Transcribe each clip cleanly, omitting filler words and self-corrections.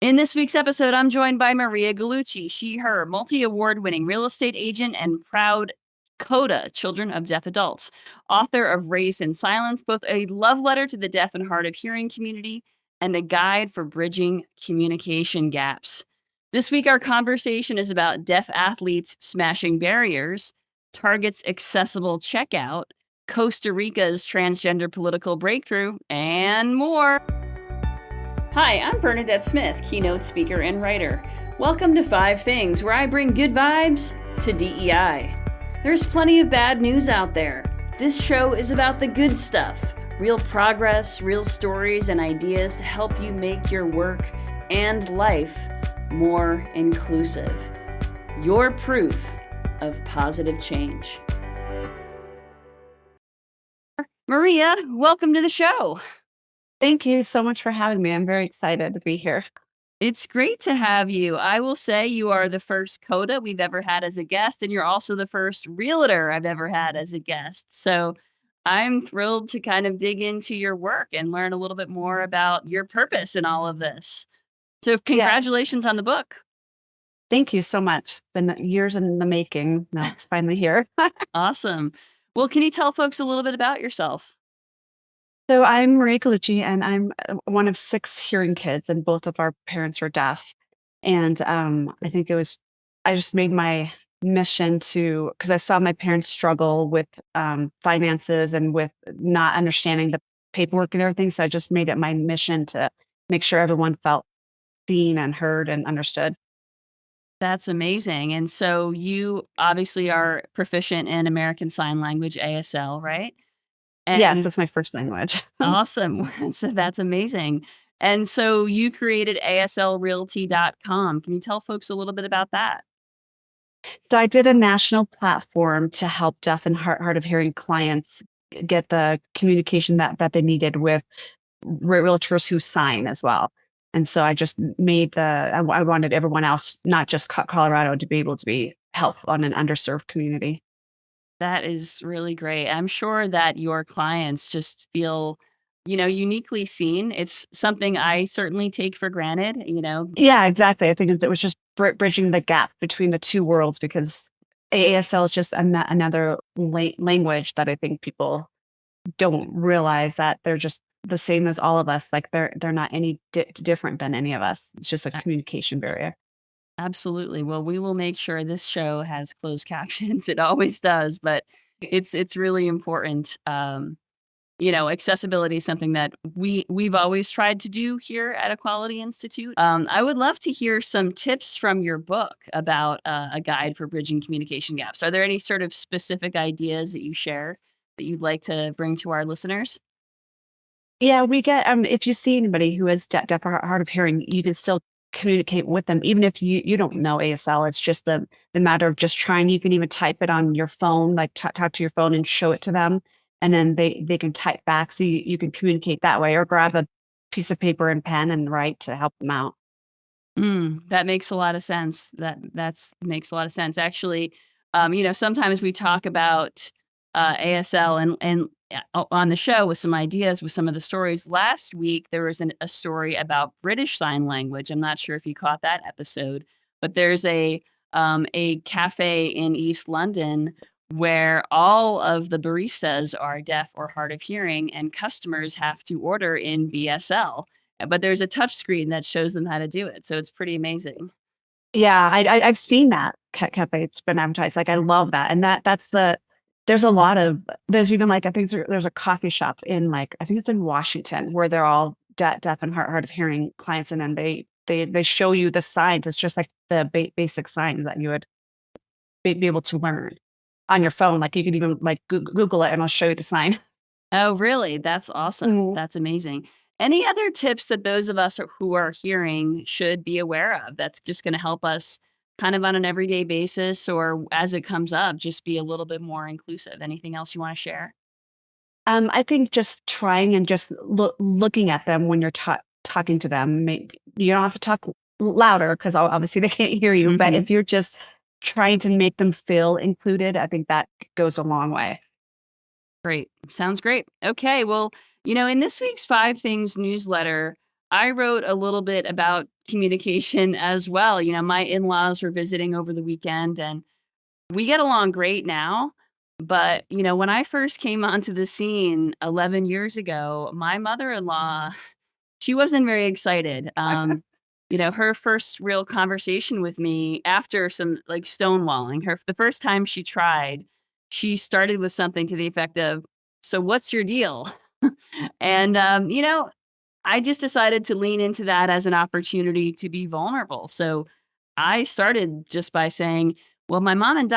In this week's episode, I'm joined by Maria Gallucci, she, her, multi-award winning real estate agent and proud CODA, Children of Deaf Adults, author of Raised in Silence, both a love letter to the deaf and hard of hearing community and a guide for bridging communication gaps. This week, our conversation is about deaf athletes smashing barriers, Target's accessible checkout, Costa Rica's transgender political breakthrough, and more. Hi, I'm Bernadette Smith, keynote speaker and writer. Welcome to 5 Things, where I bring good vibes to DEI. There's plenty of bad news out there. This show is about the good stuff, real progress, real stories, and ideas to help you make your work and life more inclusive. Your proof of positive change. Maria, welcome to the show. Thank you so much for having me. I'm very excited to be here. It's great to have you. I will say you are the first CODA we've ever had as a guest, and you're also the first realtor I've ever had as a guest. So I'm thrilled to kind of dig into your work and learn a little bit more about your purpose in all of this. So congratulations on the book. Thank you so much. Been years in the making. Now it's finally here. Awesome. Well, can you tell folks a little bit about yourself? So I'm Maria Gallucci, and I'm one of 6 hearing kids, and both of our parents were deaf. And I think I just made my mission because I saw my parents struggle with finances and with not understanding the paperwork and everything. So I just made it my mission to make sure everyone felt seen and heard and understood. That's amazing. And so you obviously are proficient in American Sign Language, ASL, right? Yes, that's my first language. Awesome. So that's amazing. And so you created aslrealty.com. Can you tell folks a little bit about that? So I did a national platform to help deaf and hard of hearing clients get the communication that they needed with realtors who sign as well. And so I just made I wanted everyone else, not just Colorado, to be able to be helpful on an underserved community. That is really great. I'm sure that your clients just feel, uniquely seen. It's something I certainly take for granted, Yeah, exactly. I think it was just bridging the gap between the 2 worlds, because ASL is just another language that I think people don't realize that they're just the same as all of us. Like they're not any different than any of us. It's just a communication barrier. Absolutely. Well, we will make sure this show has closed captions. It always does, but it's really important. Accessibility is something that we've always tried to do here at Equality Institute. I would love to hear some tips from your book about a guide for bridging communication gaps. Are there any sort of specific ideas that you share that you'd like to bring to our listeners? Yeah, we get if you see anybody who is deaf or hard of hearing, you can still communicate with them, even if you don't know ASL. It's just the matter of just trying. You can even type it on your phone, like talk to your phone and show it to them, and then they can type back, so you can communicate that way, or grab a piece of paper and pen and write to help them out. That makes a lot of sense. That makes a lot of sense. Actually, sometimes we talk about ASL and on the show with some ideas, with some of the stories. Last week, there was a story about British Sign Language. I'm not sure if you caught that episode, but there's a cafe in East London where all of the baristas are deaf or hard of hearing, and customers have to order in BSL. But there's a touch screen that shows them how to do it. So it's pretty amazing. Yeah, I've seen that cafe. It's been advertised. Like I love that, and there's even like I think there's a coffee shop in I think it's in Washington, where they're all deaf and hard of hearing clients, and then they show you the signs. It's just like the basic signs that you would be able to learn on your phone. Like you could even Google it, and I'll show you the sign. Oh, really? That's awesome. That's amazing. Any other tips that those of us who are hearing should be aware of that's just going to help us kind of on an everyday basis, or as it comes up, just be a little bit more inclusive? Anything else you want to share? I think just trying and just looking at them when you're talking to them. You don't have to talk louder, because obviously they can't hear you. But if you're just trying to make them feel included, I think that goes a long way. Great. Sounds great. Okay. Well, in this week's 5 Things newsletter, I wrote a little bit about communication as well. You know, my in-laws were visiting over the weekend and we get along great now. But, you know, when I first came onto the scene 11 years ago, my mother-in-law, she wasn't very excited. You know, her first real conversation with me after some like stonewalling, the first time she tried, she started with something to the effect of, "So what's your deal?" And, you know, I just decided to lean into that as an opportunity to be vulnerable. So I started just by saying, "Well, my mom and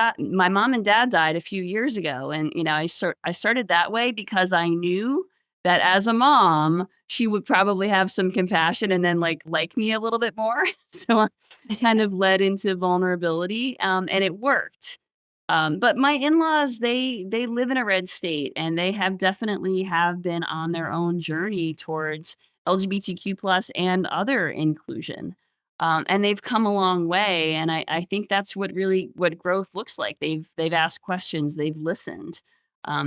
dad died a few years ago, and you know, I started that way because I knew that as a mom, she would probably have some compassion and then like me a little bit more." So I kind of led into vulnerability, and it worked. But my in-laws, they live in a red state, and they have definitely have been on their own journey towards LGBTQ plus and other inclusion. And they've come a long way. And I think that's what growth looks like. They've asked questions, they've listened,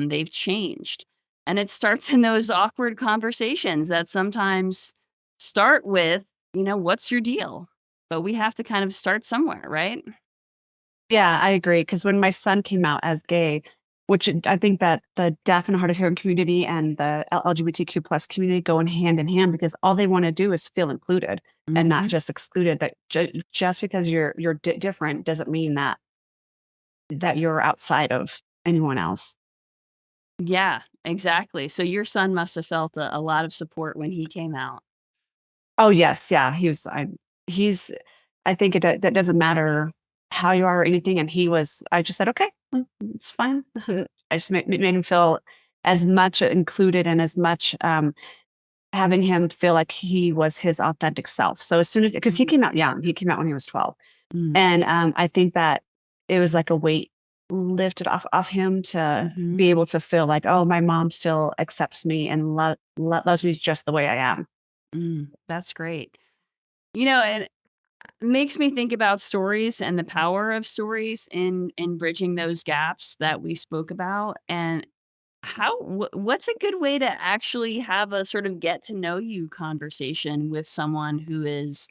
they've changed. And it starts in those awkward conversations that sometimes start with, you know, what's your deal? But we have to kind of start somewhere, right? Yeah, I agree. Because when my son came out as gay, which I think that the deaf and hard of hearing community and the LGBTQ plus community go in hand because all they want to do is feel included and not Mhm. just excluded. That just because you're different doesn't mean that you're outside of anyone else. Yeah, exactly. So your son must have felt a lot of support when he came out. Oh yes, yeah. He's. I think that doesn't matter how you are or anything. And he was. I just said, okay, it's fine. I just made him feel as much included and as much having him feel like he was his authentic self. So as soon as because he Mhm. came out young, he came out when he was 12, Mm. and I think that it was like a weight lifted off him to Mhm. be able to feel like, oh, my mom still accepts me and loves me just the way I am. That's great. You know, and it makes me think about stories and the power of stories in bridging those gaps that we spoke about. And what's a good way to actually have a sort of get to know you conversation with someone who is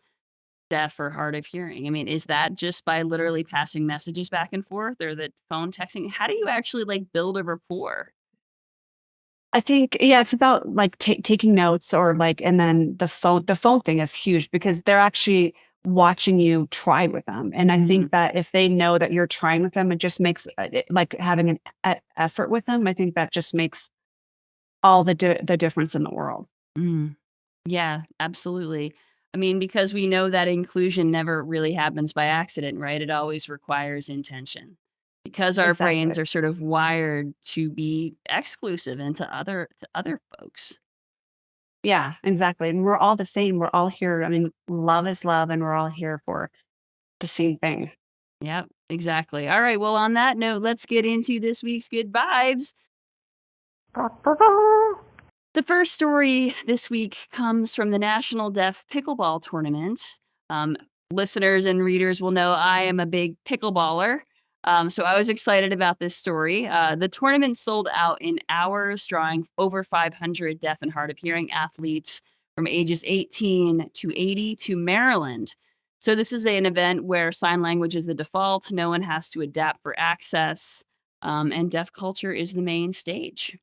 deaf or hard of hearing? I mean, is that just by literally passing messages back and forth or the phone texting? How do you actually like build a rapport? I think, yeah, it's about like taking notes or like, and then the phone thing is huge because they're actually watching you try with them. And I Mm, think that if they know that you're trying with them, it just makes like having an effort with them. I think that just makes all the difference in the world. mm. Yeah, absolutely. I mean, because we know that inclusion never really happens by accident, right? It always requires intention. Because our brains Exactly. are sort of wired to be exclusive and to other folks. Yeah, exactly. And we're all the same. We're all here. I mean, love is love, and we're all here for the same thing. Yep, exactly. All right. Well, on that note, let's get into this week's good vibes. The first story this week comes from the National Deaf Pickleball Tournament. Um, Listeners and readers will know I am a big pickleballer. So I was excited about this story. The tournament sold out in hours, drawing over 500 deaf and hard of hearing athletes from ages 18 to 80 to Maryland. So this is an event where sign language is the default. No one has to adapt for access, and deaf culture is the main stage.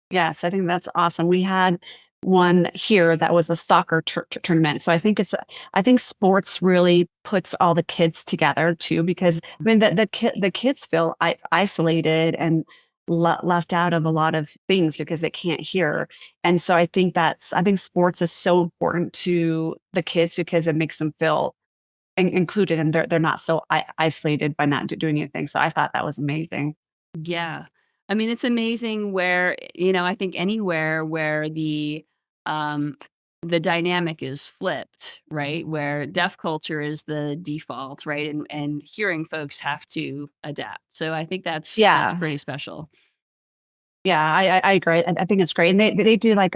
Yes, I think that's awesome. We had one here that was a soccer tournament. So I think sports really puts all the kids together too, because I mean the kids feel isolated and left out of a lot of things because they can't hear. And so I think sports is so important to the kids because it makes them feel included and they're not so isolated by not doing anything. So I thought that was amazing. Yeah. I mean, it's amazing where, you know, I think anywhere where um the dynamic is flipped, right? Where deaf culture is the default, right? And hearing folks have to adapt. So I think that's Yeah. pretty special. Yeah, I agree. I think it's great. And they do like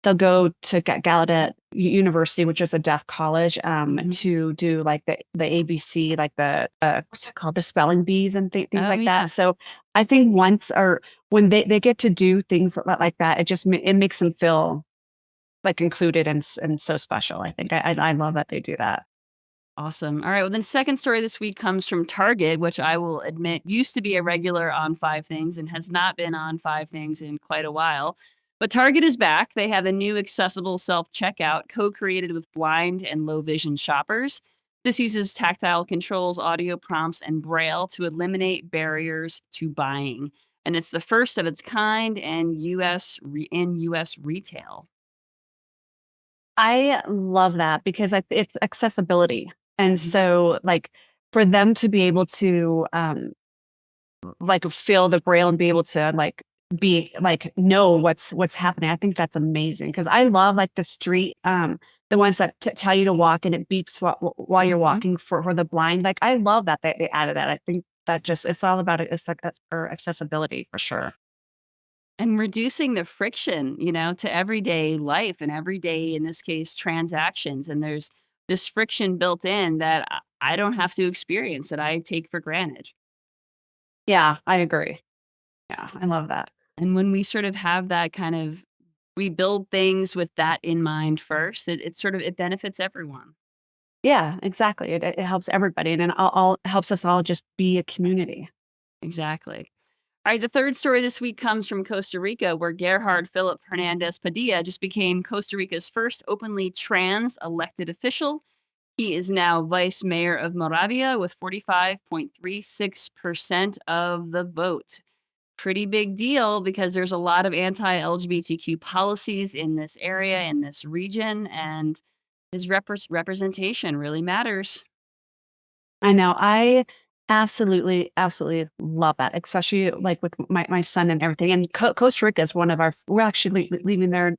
they'll go to Gallaudet University, which is a deaf college, Mhm. to do like the ABC, like the what's it called, the spelling bees and things Oh like that. yeah. So I think once or when they get to do things like that, it makes them feel like included and so special. I think I love that they do that. Awesome. All right. Well, then second story this week comes from Target, which I will admit used to be a regular on Five Things and has not been on Five Things in quite a while. But Target is back. They have a new accessible self-checkout co-created with blind and low vision shoppers. This uses tactile controls, audio prompts, and braille to eliminate barriers to buying. And it's the first of its kind in US retail. I love that because it's accessibility. And so like for them to be able to like feel the braille and be able to like be like know what's happening. I think that's amazing because I love like the street the ones that tell you to walk and it beeps while you're walking for the blind. Like I love that they added that. I think that just it's all about it. It's like for accessibility for sure. And reducing the friction, to everyday life and everyday, in this case, transactions. And there's this friction built in that I don't have to experience that I take for granted. Yeah, I agree. Yeah, I love that. And when we sort of have that kind of, we build things with that in mind first, it benefits everyone. Yeah, exactly. It helps everybody and then all helps us all just be a community. Exactly. All right, the third story this week comes from Costa Rica, where Gerhard Philip Hernandez Padilla just became Costa Rica's first openly trans elected official. He is now vice mayor of Moravia with 45.36% of the vote. Pretty big deal because there's a lot of anti-LGBTQ policies in this area, in this region, and his representation really matters. I know. I absolutely, absolutely love that, especially like with my son and everything. And Costa Rica is one of our, we're actually leaving there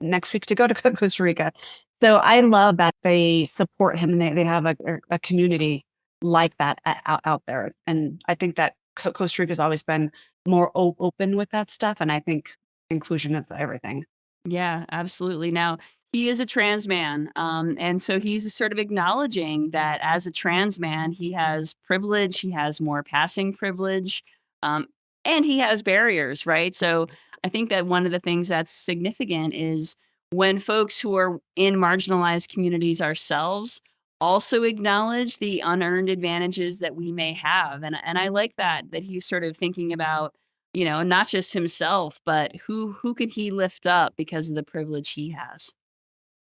next week to go to Costa Rica. So I love that they support him and they have a community like that out there. And I think that Costa Rica has always been more open with that stuff. And I think inclusion of everything. Yeah, absolutely. Now, he is a trans man. And so he's sort of acknowledging that as a trans man, he has privilege, he has more passing privilege, um, and he has barriers, right? So I think that one of the things that's significant is when folks who are in marginalized communities ourselves also acknowledge the unearned advantages that we may have. And I like that he's sort of thinking about not just himself, but who could he lift up because of the privilege he has?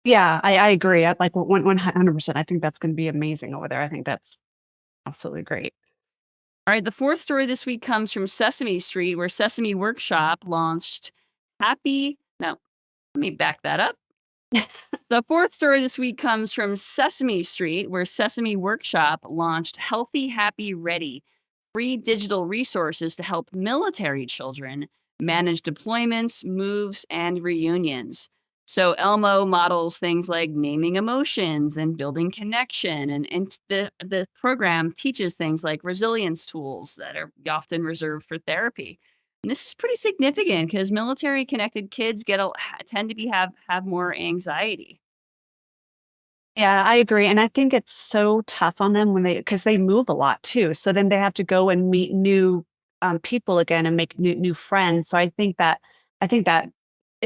Yeah, I agree. I like 100%. I think that's going to be amazing over there. I think that's absolutely great. All right, the fourth story this week comes from Sesame Street, where Sesame Workshop launched Happy. Now, let me back that up. The fourth story this week comes from Sesame Street, where Sesame Workshop launched Healthy, Happy, Ready, free digital resources to help military children manage deployments, moves, and reunions. So Elmo models things like naming emotions and building connection. And the program teaches things like resilience tools that are often reserved for therapy. And this is pretty significant because military connected kids tend to have more anxiety. Yeah, I agree. And I think it's so tough on them when because they move a lot too. So then they have to go and meet new people again and make new friends. So I think that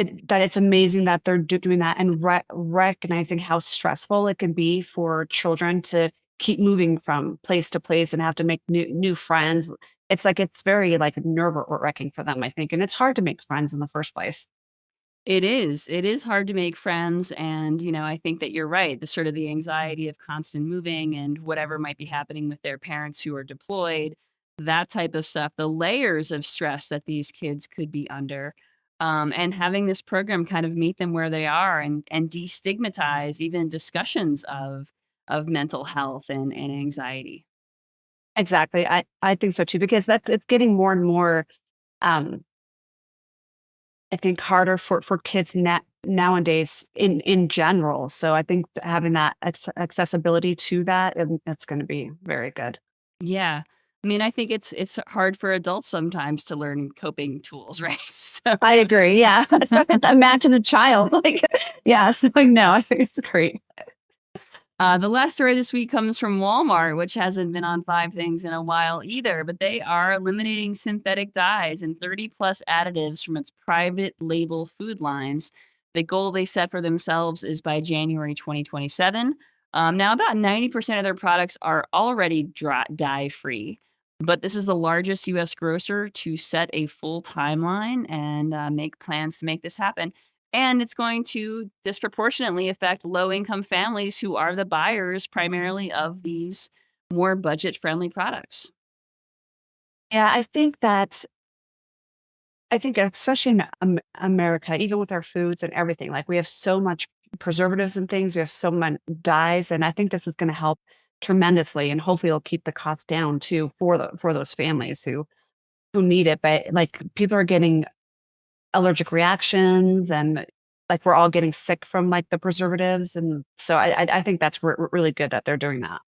it's amazing that they're doing that and recognizing how stressful it can be for children to keep moving from place to place and have to make new friends. It's like, it's very like nerve wracking for them, I think. And it's hard to make friends in the first place. It is. It is hard to make friends. And, I think that you're right. The sort of the anxiety of constant moving and whatever might be happening with their parents who are deployed, that type of stuff, the layers of stress that these kids could be under. And having this program kind of meet them where they are and destigmatize even discussions of mental health and anxiety. Exactly. I think so too, because it's getting more and more um I think harder for kids nowadays in general. So I think having that accessibility to that, and that's going to be very good. Yeah. I mean, I think it's hard for adults sometimes to learn coping tools, right? So I agree. Yeah. So imagine a child like, yeah. So no, I think it's great. the last story this week comes from Walmart, which hasn't been on Five Things in a while either, but they are eliminating synthetic dyes and 30 plus additives from its private label food lines. The goal they set for themselves is by January 2027. Now, about 90% of their products are already dye-free, but this is the largest U.S. grocer to set a full timeline and make plans to make this happen. And it's going to disproportionately affect low-income families who are the buyers primarily of these more budget-friendly products. Yeah, I think especially in America, even with our foods and everything, like we have so much preservatives and things, we have so much dyes, and I think this is going to help tremendously, and hopefully it'll keep the cost down too for those families who need it. But like people are getting allergic reactions, and like we're all getting sick from like the preservatives, and so I think that's really good that they're doing that.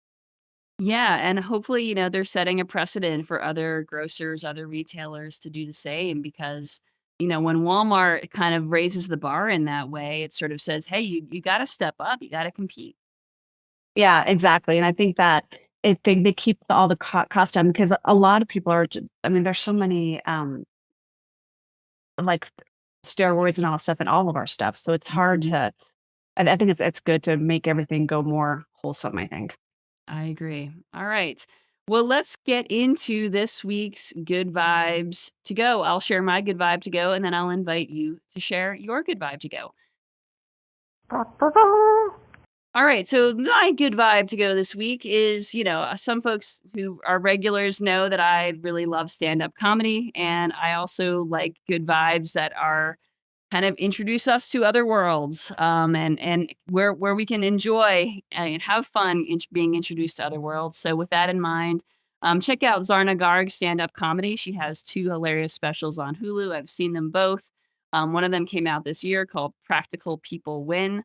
Yeah, and hopefully, they're setting a precedent for other grocers, other retailers to do the same because, when Walmart kind of raises the bar in that way, it sort of says, hey, you got to step up, you got to compete. Yeah, exactly. And I think that if they keep all the cost down because a lot of people are, I mean, there's so many like steroids and all that stuff in all of our stuff. So it's hard to, I think it's good to make everything go more wholesome, I think. I agree. All right. Well, let's get into this week's good vibes to go. I'll share my good vibe to go, and then I'll invite you to share your good vibe to go. All right. So my good vibe to go this week is, some folks who are regulars know that I really love stand-up comedy, and I also like good vibes that are kind of introduce us to other worlds, and where we can enjoy and have fun being introduced to other worlds. So with that in mind, check out Zarna Garg stand-up comedy. She has 2 hilarious specials on Hulu. I've seen them both. One of them came out this year called Practical People Win.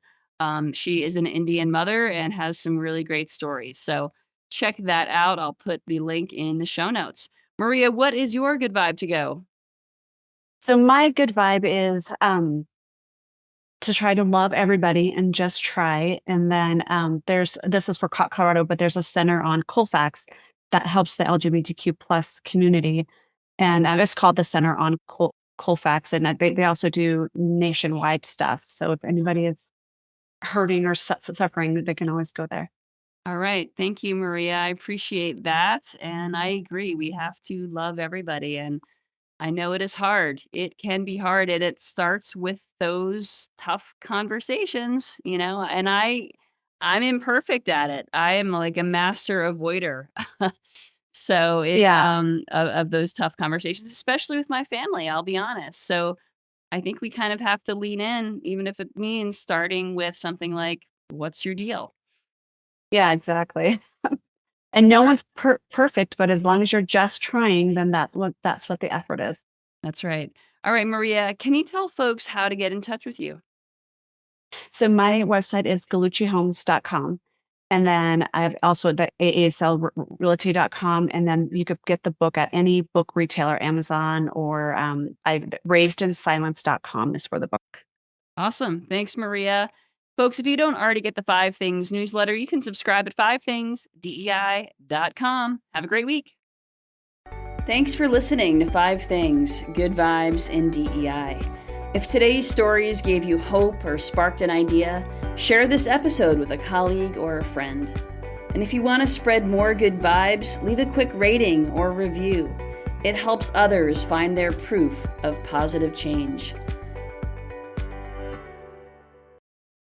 She is an Indian mother and has some really great stories. So check that out. I'll put the link in the show notes. Maria, what is your good vibe to go? So my good vibe is to try to love everybody and just try. And then this is for Colorado, but there's a center on Colfax that helps the LGBTQ plus community. And it's called the Center on Colfax. And they also do nationwide stuff. So if anybody is hurting or suffering, they can always go there. All right. Thank you, Maria. I appreciate that. And I agree. We have to love everybody. And I know it is hard. It can be hard. And it starts with those tough conversations, and I'm imperfect at it. I am like a master avoider. So Yeah. Of those tough conversations, especially with my family, I'll be honest. So I think we kind of have to lean in, even if it means starting with something like, what's your deal? Yeah, exactly. And no one's perfect, but as long as you're just trying, then that's what the effort is. That's right. All right, Maria, can you tell folks how to get in touch with you? So my website is galluccihomes.com. And then I've also the aaslrealty.com. And then you could get the book at any book retailer, Amazon, or raisedinsilence.com is for the book. Awesome. Thanks, Maria. Folks, if you don't already get the 5 Things newsletter, you can subscribe at 5thingsdei.com. Have a great week. Thanks for listening to 5 Things, Good Vibes in DEI. If today's stories gave you hope or sparked an idea, share this episode with a colleague or a friend. And if you want to spread more good vibes, leave a quick rating or review. It helps others find their proof of positive change.